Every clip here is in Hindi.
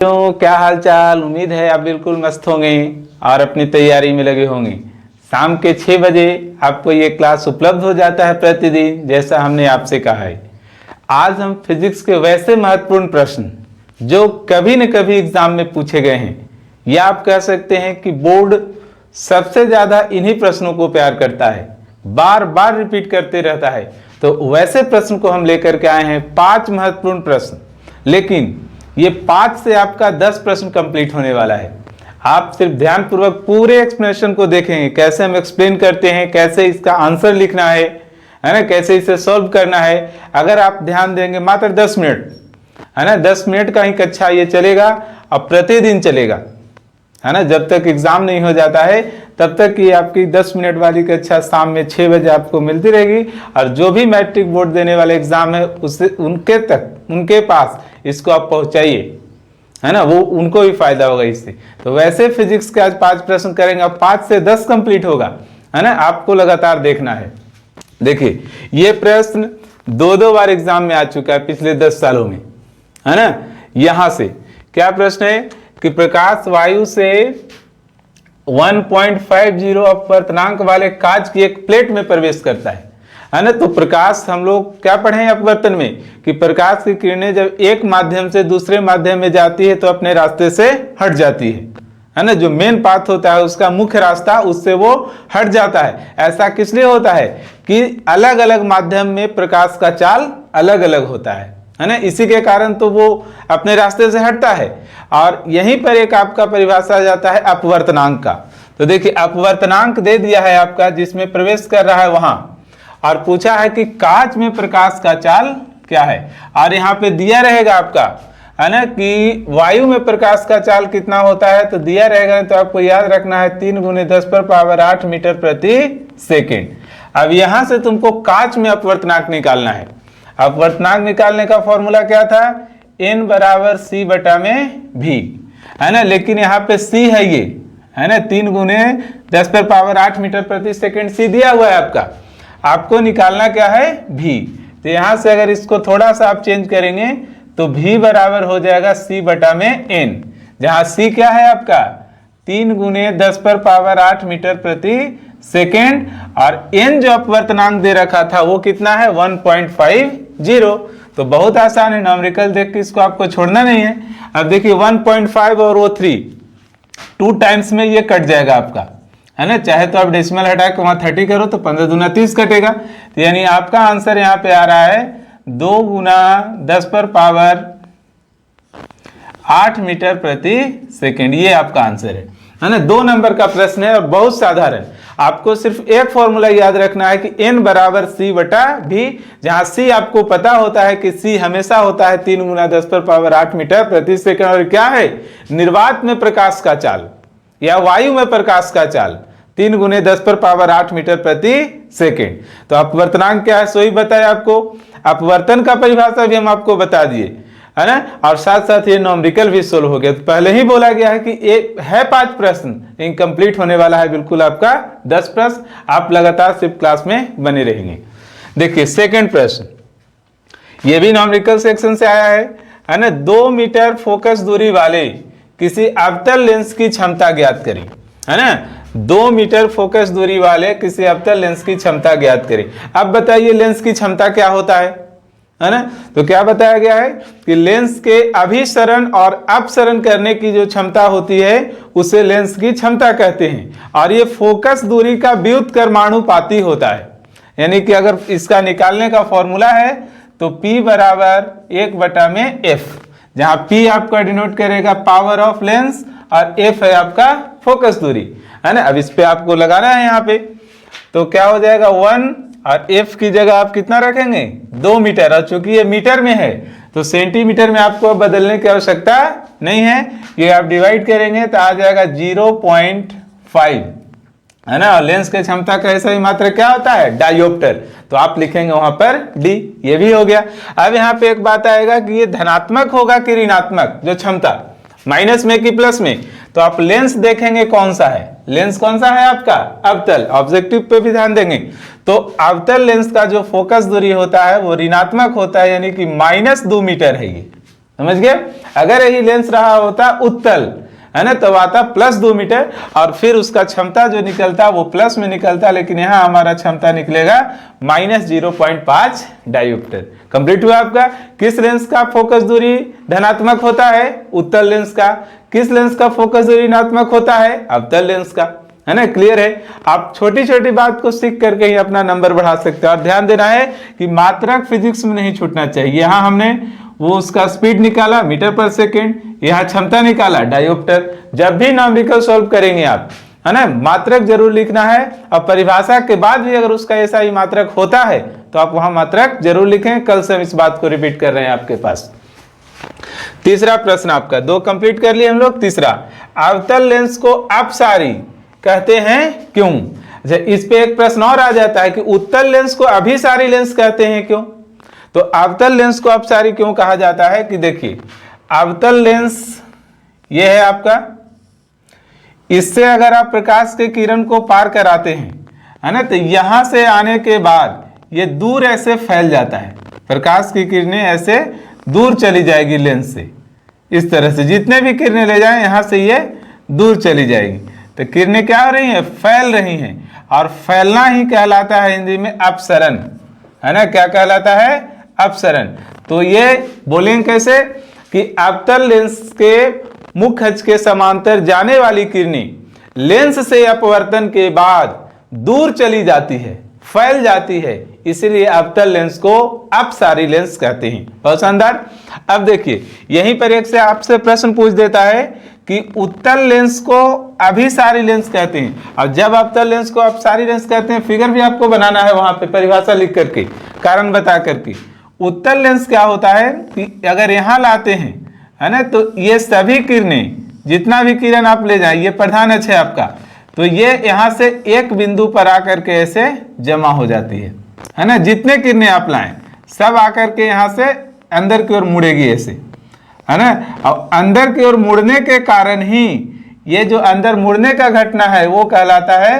तो क्या हाल चाल। उम्मीद है आप बिल्कुल मस्त होंगे और अपनी तैयारी में लगे होंगे। शाम के 6 बजे आपको ये क्लास उपलब्ध हो जाता है प्रतिदिन, जैसा हमने आपसे कहा है। आज हम फिजिक्स के वैसे महत्वपूर्ण प्रश्न जो कभी न कभी एग्जाम में पूछे गए हैं, या आप कह सकते हैं कि बोर्ड सबसे ज्यादा इन्हीं प्रश्नों को प्यार करता है, बार बार रिपीट करते रहता है। तो वैसे प्रश्न को हम लेकर के आए हैं, 5 महत्वपूर्ण प्रश्न। लेकिन ये 5 से आपका 10 प्रश्न कंप्लीट होने वाला है। आप सिर्फ ध्यानपूर्वक पूरे एक्सप्लेनेशन को देखेंगे, कैसे हम एक्सप्लेन करते हैं, कैसे इसका आंसर लिखना है ना, कैसे इसे सॉल्व करना है। अगर आप ध्यान देंगे मात्र 10 मिनट, है ना, 10 मिनट का ही कक्षा ये चलेगा और प्रतिदिन चलेगा, है ना। जब तक एग्जाम नहीं हो जाता है तब तक ये आपकी 10 मिनट वाली कक्षा शाम में 6 बजे आपको मिलती रहेगी। और जो भी मैट्रिक बोर्ड देने वाले एग्जाम है उससे उनके पास इसको आप पहुंचाइए, है ना, वो उनको भी फायदा होगा इससे। तो वैसे फिजिक्स के आज 5 प्रश्न करेंगे और 5 से 10 कंप्लीट होगा, है ना। आपको लगातार देखना है। देखिए ये प्रश्न 2 बार एग्जाम में आ चुका है पिछले 10 सालों में, है ना। यहां से क्या प्रश्न है कि प्रकाश वायु से 1.50 अपवर्तनांक वाले कांच की एक प्लेट में प्रवेश करता है ना। तो प्रकाश हम लोग क्या पढ़े हैं अपवर्तन में कि प्रकाश की किरणें जब एक माध्यम से दूसरे माध्यम में जाती है तो अपने रास्ते से हट जाती है ना। जो मेन पाथ होता है उसका मुख्य रास्ता, उससे वो हट जाता है। ऐसा किस लिए होता है कि अलग अलग माध्यम में प्रकाश का चाल अलग अलग होता है ना। इसी के कारण तो वो अपने रास्ते से हटता है। और यहीं पर एक आपका परिभाषा आ जाता है अपवर्तनांक का। तो देखिए अपवर्तनांक दे दिया है आपका जिसमें प्रवेश कर रहा है वहां, और पूछा है कि कांच में प्रकाश का चाल क्या है। और यहाँ पे दिया रहेगा आपका, है ना, कि वायु में प्रकाश का चाल कितना होता है। तो दिया रहेगा, तो आपको याद रखना है 3 × 10⁻8 मीटर प्रति सेकेंड। अब यहां से तुमको कांच में अपवर्तनांक निकालना है। अपवर्तनांक निकालने का फॉर्मूला क्या था, n = c/v, है ना। लेकिन यहाँ पे c है ये, है ना, 3 × 10⁻8 मीटर प्रति सेकेंड c दिया हुआ है आपका। आपको निकालना क्या है, v। तो यहां से अगर इसको थोड़ा सा आप चेंज करेंगे तो v बराबर हो जाएगा c/n, जहां c क्या है आपका 3 × 10⁻8 मीटर प्रति सेकेंड, और n जो अपवर्तनांक दे रखा था वो कितना है 1.50। तो बहुत आसान है, न्यूमेरिकल देख के इसको आपको छोड़ना नहीं है। अब देखिए 1.5 और वो 3 2 टाइम्स में ये कट जाएगा आपका, है ना। चाहे तो आप डेसिमल हटा के वहां 30 करो तो 15 दूना 30 कटेगा। तो यानी आपका आंसर यहाँ पे आ रहा है 2 × 10⁻8 मीटर प्रति सेकेंड। ये आपका आंसर है ना। 2 नंबर का प्रश्न है और बहुत साधारण। आपको सिर्फ एक फॉर्मूला याद रखना है कि n = c/v, जहां c आपको पता होता है कि c हमेशा होता है 3 × 10⁻8 मीटर प्रति सेकेंड। और क्या है, निर्वात में प्रकाश का चाल या वायु में प्रकाश का चाल 3 × 10⁻8 मीटर प्रति सेकेंड। तो अपवर्तनांक क्या है सो ही बताया आपको। अपवर्तन का परिभाषा भी हम आपको बता दिए, है ना। और साथ साथ ये न्यूमेरिकल भी सोल्व हो गया। तो पहले ही बोला गया है कि एक है 5 प्रश्न, लेकिन कंप्लीट होने वाला है बिल्कुल आपका 10 प्रश्न। आप लगातार सिर्फ क्लास में बने रहेंगे। देखिए सेकंड प्रश्न, ये भी न्यूमेरिकल सेक्शन से आया है ना। 2 मीटर फोकस दूरी वाले किसी अवतल लेंस की क्षमता ज्ञात करें, है ना। 2 मीटर फोकस दूरी वाले किसी अवतल लेंस की क्षमता ज्ञात करें। अब बताइए लेंस की क्षमता क्या होता है ना। तो क्या बताया गया है कि लेंस के अभिसरण और अपसरण करने की जो क्षमता होती है उसे लेंस की क्षमता कहते हैं। और ये फोकस दूरी का व्युत्क्रमानुपाती होता है। यानी कि अगर इसका निकालने का फॉर्मूला है तो P = 1/f, जहां P आपका डिनोट करेगा पावर ऑफ लेंस और f है आपका फोकस दूरी, है ना। अब इस पे आपको लगाना है यहाँ पे, तो क्या हो जाएगा 1, और f की जगह आप कितना रखेंगे 2 मीटर। और चूंकि ये मीटर में है तो सेंटीमीटर में आपको बदलने की आवश्यकता नहीं है। ये आप डिवाइड करेंगे तो आ जाएगा 0.5, है ना। और लेंस की क्षमता का ऐसा ही मात्रा क्या होता है, डायोप्टर। तो आप लिखेंगे वहां पर d। ये भी हो गया। अब यहाँ पे एक बात आएगा कि ये धनात्मक होगा कि ऋणात्मक, जो क्षमता माइनस में कि प्लस में। तो आप लेंस देखेंगे कौन सा है, लेंस कौन सा है आपका अवतल। ऑब्जेक्टिव पे भी ध्यान देंगे तो अवतल लेंस का जो फोकस दूरी होता है वो ऋणात्मक होता है, यानी कि -2 मीटर है ये, समझ गए। अगर यही लेंस रहा होता उत्तल, है ना, तो आता +2 मीटर और फिर उसका क्षमता जो निकलता वो प्लस में निकलता, लेकिन यहाँ हमारा क्षमता निकलेगा -0.5 डायोप्टर। कंप्लीट हुआ आपका। किस लेंस का फोकस दूरी धनात्मक होता है? उत्तल लेंस का। किस लेंस का फोकस दूरी ऋणात्मक होता है? अवतल लेंस का, है ना। क्लियर है। आप छोटी छोटी बात को सीख करके ही अपना नंबर बढ़ा सकते हैं। और ध्यान देना है कि मात्रक फिजिक्स में नहीं छूटना चाहिए। यहाँ हमने वो उसका स्पीड निकाला मीटर पर सेकेंड, यहाँ क्षमता निकाला डायोप्टर। जब भी न्यूमेरिकल सॉल्व करेंगे आप, है ना, मात्रक जरूर लिखना है। और परिभाषा के बाद भी अगर उसका ऐसा ही मात्रक होता है तो आप वहां मात्रक जरूर लिखें। कल से हम इस बात को रिपीट कर रहे हैं आपके पास। तीसरा प्रश्न आपका, 2 कंप्लीट कर लिए हम लोग। तीसरा, अवतल लेंस को अपसारी कहते हैं क्यों? अच्छा, इस पे एक प्रश्न और आ जाता है कि उत्तल लेंस को अभिसारी लेंस कहते हैं क्यों? तो अवतल लेंस को अपसारी क्यों कहा जाता है कि देखिए, अवतल लेंस ये है आपका, इससे अगर आप प्रकाश के किरण को पार कराते हैं, है ना, तो यहां से आने के बाद ये दूर ऐसे फैल जाता है। प्रकाश की किरणें ऐसे दूर चली जाएगी लेंस से, इस तरह से जितने भी किरणें ले जाएं यहां से ये दूर चली जाएगी। तो किरणें क्या हो रही हैं? फैल रही हैं। और फैलना ही कहलाता है हिंदी में अपसरण, है ना। क्या कहलाता है? अपसरण। तो ये बोलेंगे कैसे कि अवतल लेंस के मुख्य अक्ष के समांतर जाने वाली किरणें लेंस से अपवर्तन के बाद दूर चली जाती है, फैल जाती है, इसीलिए अवतल लेंस को अपसारी लेंस कहते हैं। बहुत शानदार। अब देखिए, यहीं पर एक से आपसे प्रश्न पूछ देता है कि उत्तल लेंस को अभिसारी लेंस कहते हैं। और जब अवतल लेंस को अपसारी लेंस कहते हैं, फिगर भी आपको बनाना है वहां पे परिभाषा लिख करके, कारण बता करके। उत्तल लेंस क्या होता है कि अगर यहां लाते हैं, है ना, तो ये सभी किरणें, जितना भी किरण आप ले जाए, ये प्रधान अक्ष है आपका, तो ये यहां से एक बिंदु पर आकर के ऐसे जमा हो जाती है ना। जितने किरणें आप लाएं सब आकर के यहां से अंदर की ओर मुड़ेगी ऐसे, है ना। और अंदर की ओर मुड़ने के कारण ही ये जो अंदर मुड़ने का घटना है वो कहलाता है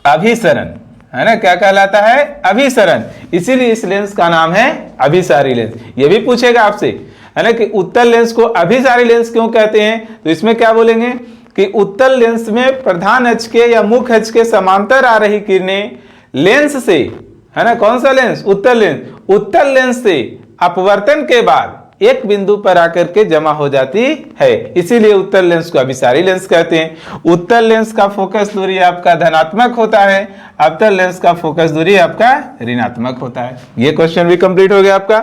अभिसरण, है ना। क्या कहलाता है? अभिसरण। इसीलिए इस लेंस का नाम है अभिसारी लेंस। ये भी पूछेगा आपसे, है ना, कि उत्तल लेंस को अभिसारी लेंस क्यों कहते हैं? तो इसमें क्या बोलेंगे कि उत्तल लेंस में प्रधान अक्ष के या मुख्य अक्ष के समांतर आ रही किरणें लेंस से, है ना, कौन सा लेंस? उत्तल लेंस। उत्तल लेंस से अपवर्तन के बाद एक बिंदु पर आकर के जमा हो जाती है, इसीलिए उत्तल लेंस को अभिसारी लेंस कहते हैं। उत्तल लेंस का फोकस दूरी आपका धनात्मक होता है, अवतल लेंस का फोकस दूरी आपका ऋणात्मक होता है। ये क्वेश्चन भी कंप्लीट हो गया आपका।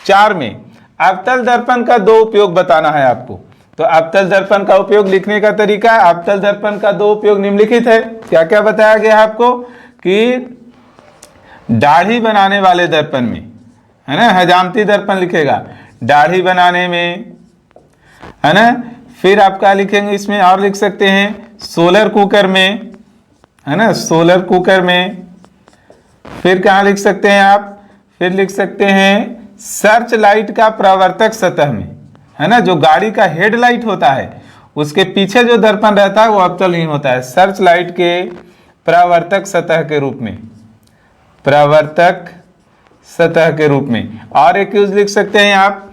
4 में अवतल दर्पण का 2 उपयोग बताना है आपको। तो अवतल दर्पण का उपयोग लिखने का तरीका, अवतल दर्पण का 2 उपयोग निम्नलिखित है। क्या क्या बताया गया आपको कि दाढ़ी बनाने वाले दर्पण में, है ना, हजामती दर्पण लिखेगा दाढ़ी बनाने में, है ना। फिर आपका लिखेंगे इसमें और लिख सकते हैं सोलर कुकर में, है ना, सोलर कुकर में। फिर कहाँ लिख सकते हैं आप? फिर लिख सकते हैं सर्च लाइट का परावर्तक सतह में, है ना। जो गाड़ी का हेडलाइट होता है उसके पीछे जो दर्पण रहता है वो अवतल नहीं होता है, सर्च लाइट के परावर्तक सतह के रूप में, परावर्तक सतह के रूप में। और एक यूज लिख सकते हैं आप,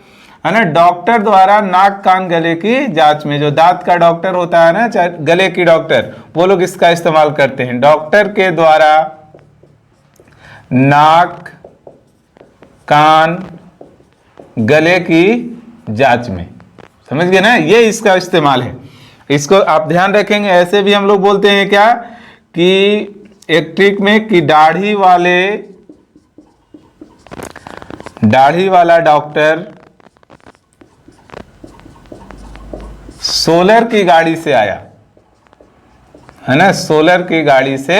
है ना, डॉक्टर द्वारा नाक कान गले की जांच में, जो दांत का डॉक्टर होता है ना, चाहे गले की डॉक्टर, वो लोग इसका इस्तेमाल करते हैं। डॉक्टर के द्वारा नाक कान गले की जांच में, समझ गए ना, ये इसका इस्तेमाल है। इसको आप ध्यान रखेंगे। ऐसे भी हम लोग बोलते हैं क्या कि एक ट्रिक में कि दाढ़ी वाला डॉक्टर सोलर की गाड़ी से आया, है ना, सोलर की गाड़ी से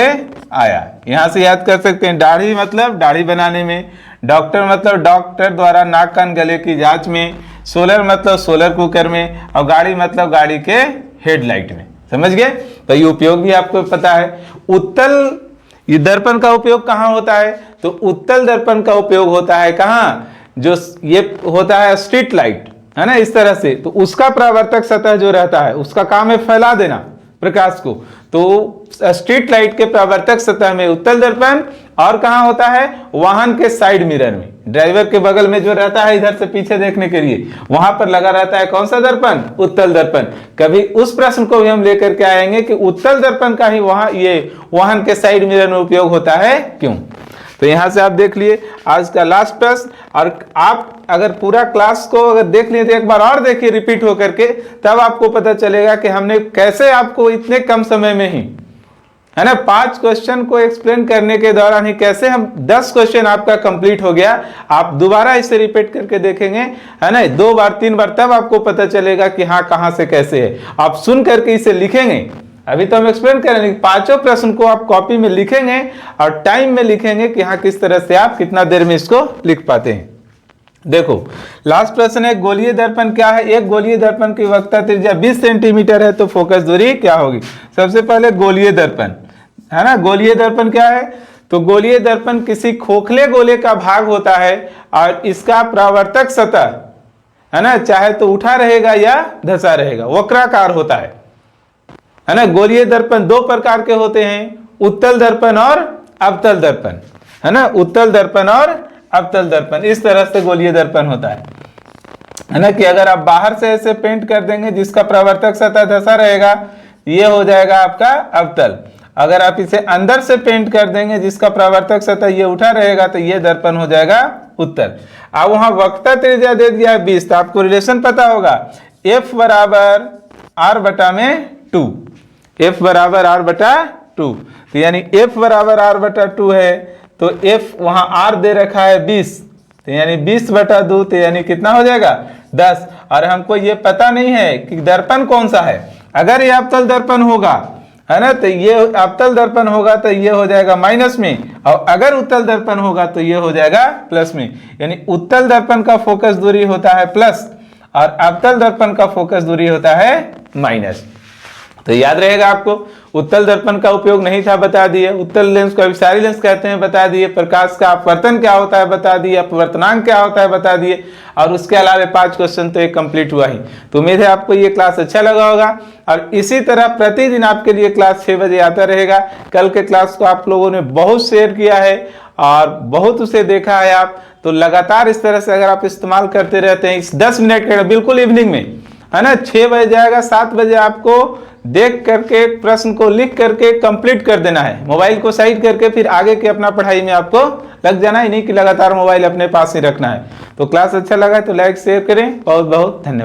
आया। यहां से याद कर सकते हैं, दाढ़ी मतलब दाढ़ी बनाने में, डॉक्टर मतलब डॉक्टर द्वारा नाक कान गले की जांच में, सोलर मतलब सोलर कुकर में, और गाड़ी मतलब गाड़ी के हेडलाइट में। समझ गए? तो ये उपयोग भी आपको पता है। उत्तल ये दर्पण का उपयोग कहाँ होता है? तो उत्तल दर्पण का उपयोग होता है कहाँ? जो ये होता है स्ट्रीट लाइट, है ना, इस तरह से। तो उसका परावर्तक सतह जो रहता है उसका काम है फैला देना प्रकाश को। तो स्ट्रीट लाइट के परावर्तक सतह में उत्तल दर्पण और कहाँ होता है, वाहन के साइड मिरर में, ड्राइवर के बगल में जो रहता है इधर से पीछे देखने के लिए, वहां पर लगा रहता है कौन सा दर्पण, उत्तल दर्पण। कभी उस प्रश्न को भी हम लेकर के आएंगे कि उत्तल दर्पण का ही वहां ये वाहन के साइड मिरर में उपयोग होता है क्यों। तो यहां से आप देख लिए आज का लास्ट प्रश्न। और आप अगर पूरा क्लास को अगर देख लिए तो एक बार और देखिए रिपीट होकर के, तब आपको पता चलेगा कि हमने कैसे आपको इतने कम समय में ही, है ना, 5 क्वेश्चन को एक्सप्लेन करने के दौरान ही कैसे हम 10 क्वेश्चन आपका कंप्लीट हो गया। आप दोबारा इसे रिपीट करके देखेंगे, है ना, 2 बार 3 बार, तब आपको पता चलेगा कि हाँ कहाँ से कैसे है। आप सुन करके इसे लिखेंगे, अभी तो हम एक्सप्लेन करेंगे, 5 प्रश्न को आप कॉपी में लिखेंगे और टाइम में लिखेंगे कि हाँ किस तरह से आप कितना देर में इसको लिख पाते हैं। देखो लास्ट प्रश्न है, गोलीय दर्पण क्या है। एक गोलीय दर्पण की वक्रता त्रिज्या 20 सेंटीमीटर है तो फोकस दूरी क्या होगी। सबसे पहले गोलीय दर्पण, है ना, गोलीय दर्पण क्या है, तो गोलीय दर्पण किसी खोखले गोले का भाग होता है और इसका परावर्तक सतह, है ना, चाहे तो उठा रहेगा या धंसा रहेगा, वक्राकार होता है ना। गोलीय दर्पण 2 प्रकार के होते हैं, उत्तल दर्पण और अवतल दर्पण, है ना, उत्तल दर्पण और अवतल दर्पण। इस तरह से गोलीय दर्पण होता है ना, कि अगर आप बाहर से ऐसे पेंट कर देंगे जिसका परावर्तक सतह धंसा रहेगा, ये हो जाएगा आपका अवतल। अगर आप इसे अंदर से पेंट कर देंगे जिसका परावर्तक सतह ये उठा रहेगा, तो ये दर्पण हो जाएगा उत्तल। अब वहां वक्रता त्रिज्या दे दिया है 20, तो आपको रिलेशन पता होगा, F बराबर R बटा में 2, F बराबर R बटा 2। तो यानी F बराबर R बटा 2 है, तो F वहां R दे रखा है 20, तो यानी 20 बटा 2, तो यानी कितना हो जाएगा 10। और हमको ये पता नहीं है कि दर्पण कौन सा है। अगर ये अवतल दर्पण होगा, है ना, तो ये अवतल दर्पण होगा तो ये हो जाएगा माइनस में, और अगर उत्तल दर्पण होगा तो ये हो जाएगा प्लस में। यानी उत्तल दर्पण का फोकस दूरी होता है प्लस और अवतल दर्पण का फोकस दूरी होता है माइनस। तो याद रहेगा आपको, उत्तल दर्पण का उपयोग नहीं था बता दिए, उत्तल लेंस को अभिसारी लेंस कहते हैं बता दिए, प्रकाश का अपवर्तन क्या होता है बता दिए, अपवर्तनांक क्या होता है बता दिए, और उसके अलावा 5 क्वेश्चन तो ये कंप्लीट हुआ ही। तो उम्मीद है आपको ये क्लास अच्छा लगा होगा, और इसी तरह प्रतिदिन आपके लिए क्लास 6 बजे आता रहेगा। कल के क्लास को आप लोगों ने बहुत शेयर किया है और बहुत उसे देखा है आप, तो लगातार इस तरह से अगर आप इस्तेमाल करते रहते हैं, इस 10 मिनट के बिल्कुल इवनिंग में, है ना, 6 बजे जाएगा, 7 बजे आपको देख करके प्रश्न को लिख करके कंप्लीट कर देना है। मोबाइल को साइड करके फिर आगे के अपना पढ़ाई में आपको लग जाना है, नहीं कि लगातार मोबाइल अपने पास ही रखना है। तो क्लास अच्छा लगा है तो लाइक शेयर करें। बहुत बहुत धन्यवाद।